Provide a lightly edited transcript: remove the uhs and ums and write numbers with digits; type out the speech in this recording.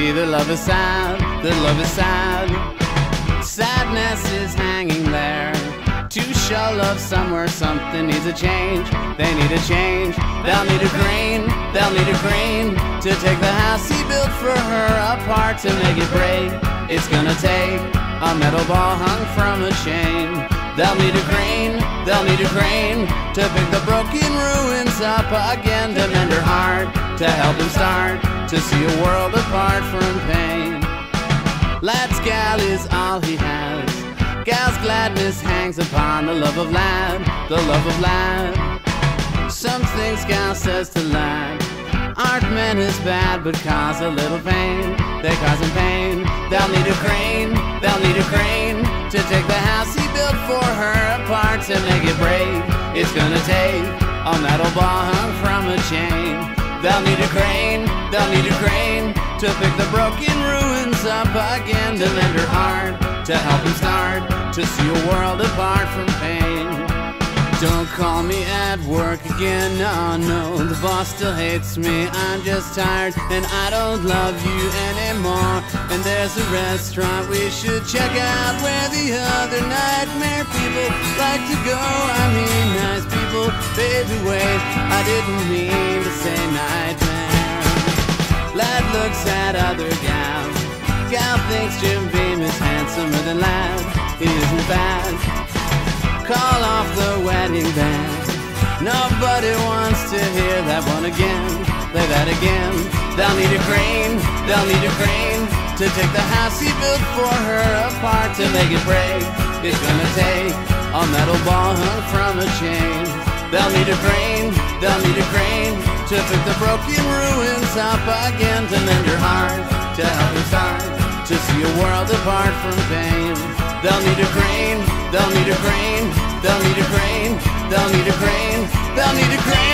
see their love is sad, their love is sad. Sadness is hanging there. To show love somewhere, something needs a change. They need a change. They'll need a crane, they'll need a crane to take the house he built for her apart to make it break. It's gonna take a metal ball hung from a chain. They'll need a crane, they'll need a crane to pick the broken ruins up again, to mend her heart, to help him start to see a world apart from pain. Lad's gal is all he has. Gal's gladness hangs upon the love of lad, the love of lad. Some things gal says to lad aren't meant as bad, but cause a little pain. They cause him pain. They'll need a crane, they'll need a crane to take the house he built for her apart to make it break. It's gonna take a metal ball hung from a chain. They'll need a crane, they'll need a crane to pick the broken ruins up again, to mend her heart, to help him start to see a world apart from pain. Don't call me at work again, no, no, the boss still hates me. I'm just tired and I don't love you anymore. And there's a restaurant we should check out where the other nightmare people like to go. I mean nice people, baby wait, I didn't mean to say nightmare. Lad looks at other gal. Gal thinks Jim Beam is handsomer than Lad. He isn't bad. Call off the wedding band. Nobody wants to hear that one again. Play that again. They'll need a crane, they'll need a crane to take the house he built for her apart to make it break. It's gonna take a metal ball hung from a chain. They'll need a crane, they'll need a crane to pick the broken ruins up again, to mend her heart, to help her start to see a world apart from pain. They'll need a crane, they'll need a crane, they'll need a crane, they'll need a crane, they'll need a crane.